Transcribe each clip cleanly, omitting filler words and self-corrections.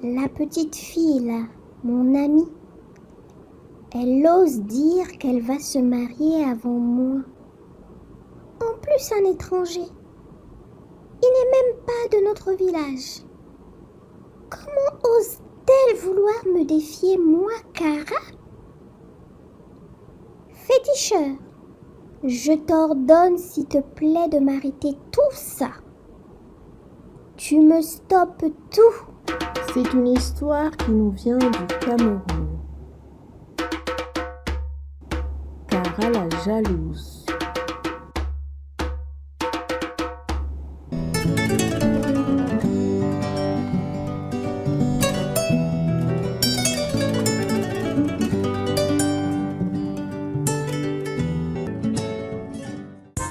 La petite fille, là, mon amie, elle ose dire qu'elle va se marier avant moi. En plus, un étranger. Il n'est même pas de notre village. Comment ose-t-elle vouloir me défier, moi, Cara? Féticheur, je t'ordonne, s'il te plaît, de m'arrêter tout ça. Tu me stoppes tout. C'est une histoire qui nous vient du Cameroun. Cara la jalouse.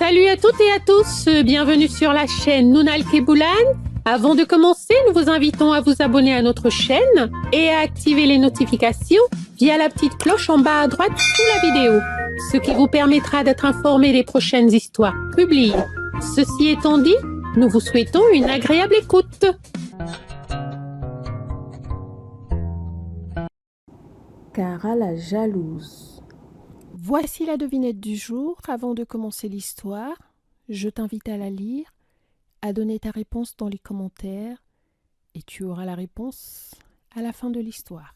Salut à toutes et à tous, bienvenue sur la chaîne Nounal Keboulan. Avant de commencer, nous vous invitons à vous abonner à notre chaîne et à activer les notifications via la petite cloche en bas à droite sous la vidéo, ce qui vous permettra d'être informé des prochaines histoires publiées. Ceci étant dit, nous vous souhaitons une agréable écoute. Cara la jalouse. Voici la devinette du jour. Avant de commencer l'histoire, je t'invite à la lire, à donner ta réponse dans les commentaires et tu auras la réponse à la fin de l'histoire.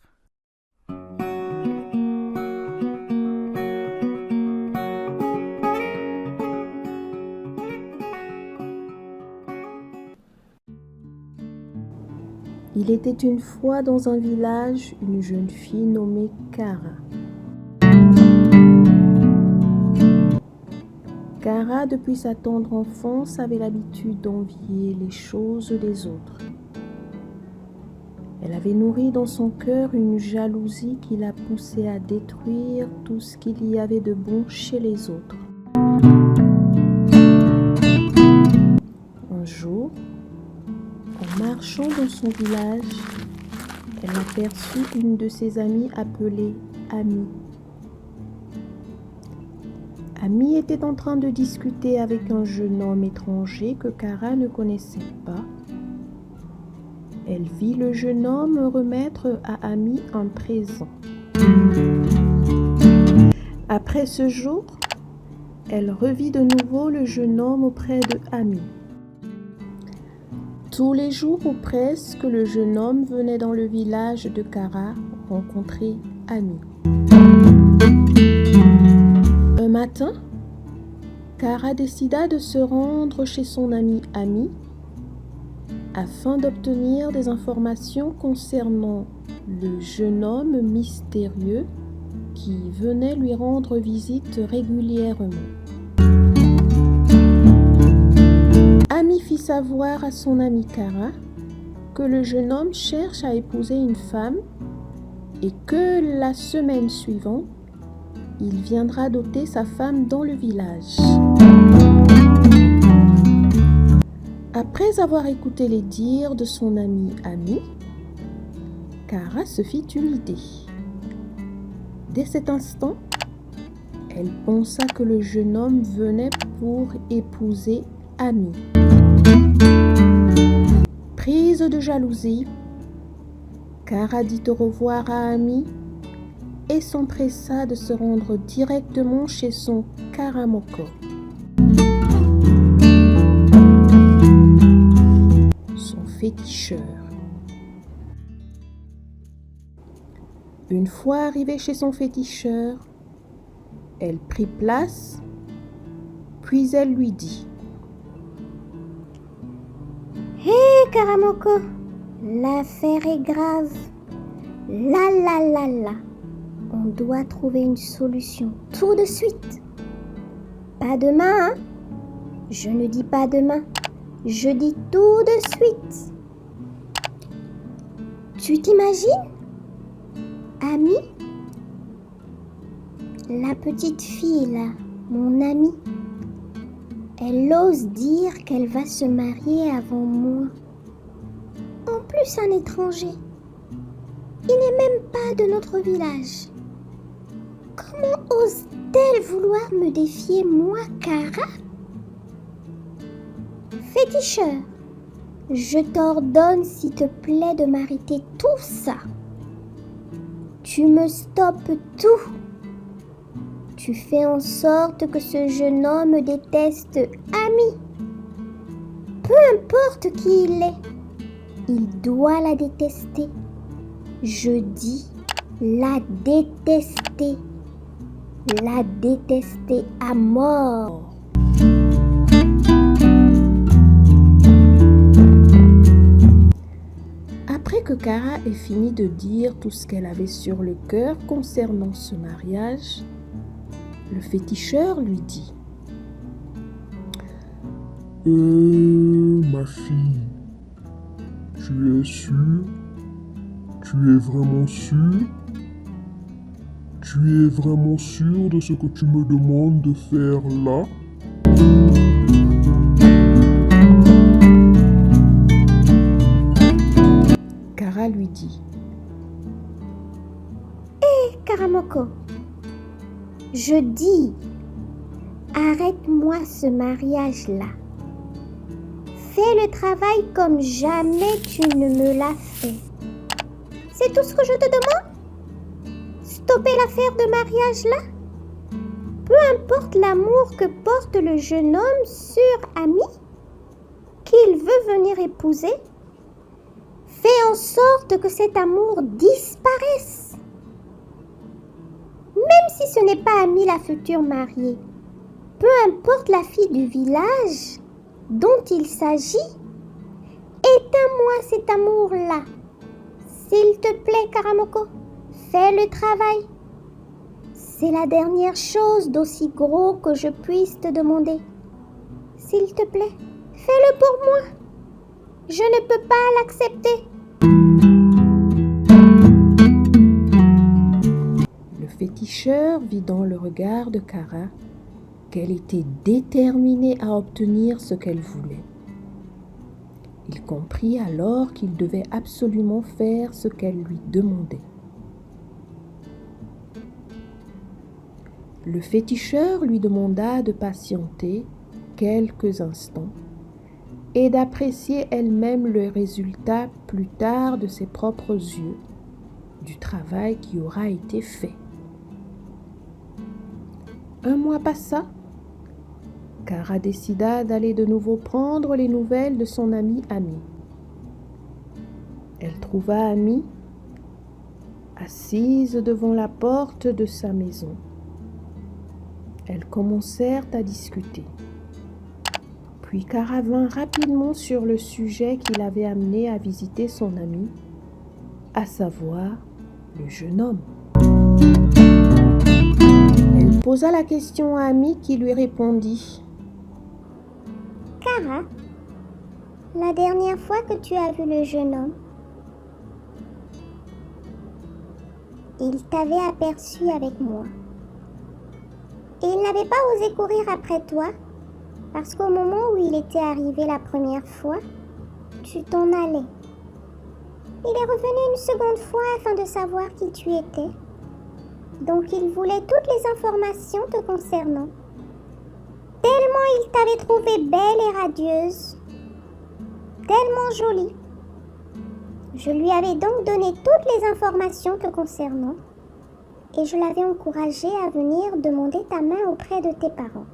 Il était une fois dans un village une jeune fille nommée Cara. Cara, depuis sa tendre enfance, avait l'habitude d'envier les choses des autres. Elle avait nourri dans son cœur une jalousie qui la poussait à détruire tout ce qu'il y avait de bon chez les autres. Un jour, en marchant dans son village, elle aperçut une de ses amies appelée Ami. Ami était en train de discuter avec un jeune homme étranger que Cara ne connaissait pas. Elle vit le jeune homme remettre à Ami un présent. Après ce jour, elle revit de nouveau le jeune homme auprès de Ami. Tous les jours ou presque, le jeune homme venait dans le village de Cara rencontrer Ami. Un matin, Cara décida de se rendre chez son ami Ami afin d'obtenir des informations concernant le jeune homme mystérieux qui venait lui rendre visite régulièrement. Ami fit savoir à son ami Cara que le jeune homme cherche à épouser une femme et que la semaine suivante, il viendra doter sa femme dans le village. Après avoir écouté les dires de son ami Ami, Cara se fit une idée. Dès cet instant, elle pensa que le jeune homme venait pour épouser Ami. Prise de jalousie, Cara dit au revoir à Ami et s'empressa de se rendre directement chez son Karamoko. Son féticheur. Une fois arrivée chez son féticheur, elle prit place, puis elle lui dit: Hé, Karamoko, l'affaire est grave. Là. On doit trouver une solution tout de suite. Pas demain, hein? Je ne dis pas demain. Je dis tout de suite. Tu t'imagines? Ami? La petite fille, là, mon amie, elle ose dire qu'elle va se marier avant moi. En plus, un étranger. Il n'est même pas de notre village. Comment ose-t-elle vouloir me défier, moi, Cara? Féticheur, Je t'ordonne, s'il te plaît, de m'arrêter tout ça. Tu me stoppes tout. Tu fais en sorte que ce jeune homme me déteste, Ami. Peu importe qui il est, il doit la détester. Je dis la détester. La détester à mort. Après que Kara ait fini de dire tout ce qu'elle avait sur le cœur concernant ce mariage, le féticheur lui dit: Ma fille, tu es sûre? Tu es vraiment sûre? Tu es vraiment sûre de ce que tu me demandes de faire là? Kara lui dit: Karamoko, je dis, arrête-moi ce mariage-là. Fais le travail comme jamais tu ne me l'as fait. C'est tout ce que je te demande? Stopper l'affaire de mariage-là? Peu importe l'amour que porte le jeune homme sur Ami, qu'il veut venir épouser, fais en sorte que cet amour disparaisse. Même si ce n'est pas Ami la future mariée, peu importe la fille du village dont il s'agit, éteins-moi cet amour-là. S'il te plaît, Karamoko, fais le travail. C'est la dernière chose d'aussi gros que je puisse te demander. S'il te plaît, fais-le pour moi. Je ne peux pas l'accepter. Le féticheur vit dans le regard de Kara qu'elle était déterminée à obtenir ce qu'elle voulait. Il comprit alors qu'il devait absolument faire ce qu'elle lui demandait. Le féticheur lui demanda de patienter quelques instants et d'apprécier elle-même le résultat plus tard de ses propres yeux du travail qui aura été fait. Un mois passa. Kara décida d'aller de nouveau prendre les nouvelles de son amie Ami. Elle trouva Ami assise devant la porte de sa maison. Elles commencèrent à discuter. Puis Kara vint rapidement sur le sujet qui l'avait amené à visiter son ami, à savoir le jeune homme. Elle posa la question à Ami qui lui répondit: Kara, la dernière fois que tu as vu le jeune homme, il t'avait aperçu avec moi. Et il n'avait pas osé courir après toi, parce qu'au moment où il était arrivé la première fois, tu t'en allais. Il est revenu une seconde fois afin de savoir qui tu étais. Donc il voulait toutes les informations te concernant. Tellement il t'avait trouvée belle et radieuse, tellement jolie. Je lui avais donc donné toutes les informations te concernant et je l'avais encouragé à venir demander ta main auprès de tes parents.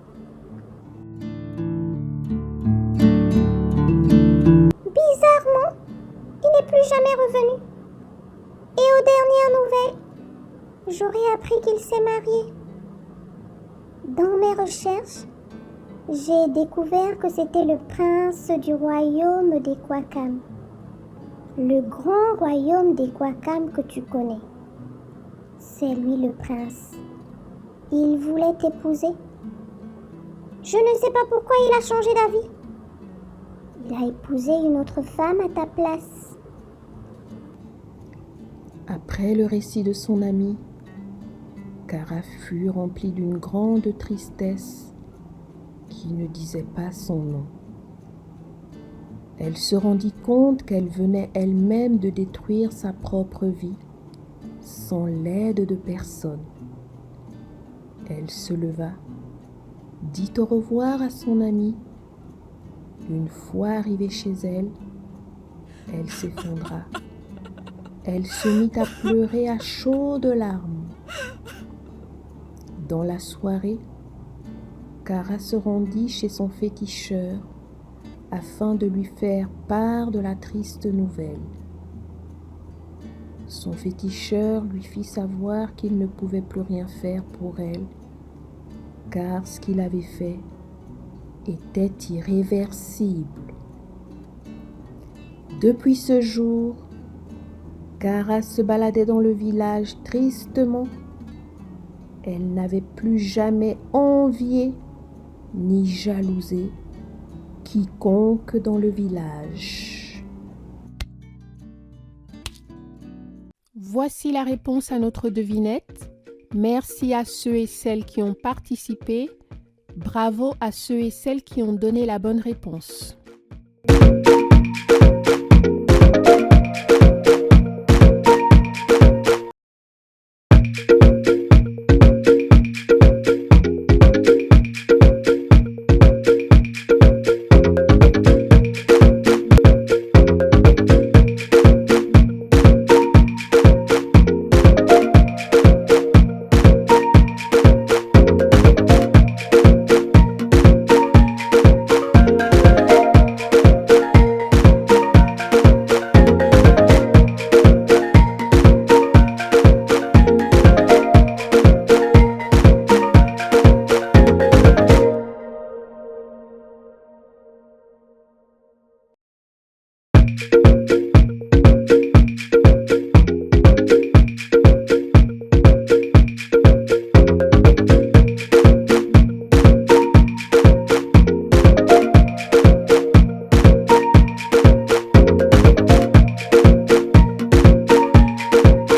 Bizarrement, il n'est plus jamais revenu. Et aux dernières nouvelles, j'aurais appris qu'il s'est marié. Dans mes recherches, j'ai découvert que c'était le prince du royaume des Kwakam. Le grand royaume des Kwakam que tu connais. C'est lui le prince. Il voulait t'épouser. Je ne sais pas pourquoi il a changé d'avis. Il a épousé une autre femme à ta place. Après le récit de son ami, Kara fut remplie d'une grande tristesse qui ne disait pas son nom. Elle se rendit compte qu'elle venait elle-même de détruire sa propre vie, sans l'aide de personne. Elle se leva, dit au revoir à son amie. Une fois arrivée chez elle, Elle s'effondra. Elle se mit à pleurer à chaudes larmes. Dans la soirée, Cara se rendit chez son féticheur afin de lui faire part de la triste nouvelle. Son féticheur lui fit savoir qu'il ne pouvait plus rien faire pour elle, car ce qu'il avait fait était irréversible. Depuis ce jour, Cara se baladait dans le village tristement. Elle n'avait plus jamais envié ni jalousé quiconque dans le village. Voici la réponse à notre devinette. Merci à ceux et celles qui ont participé. Bravo à ceux et celles qui ont donné la bonne réponse.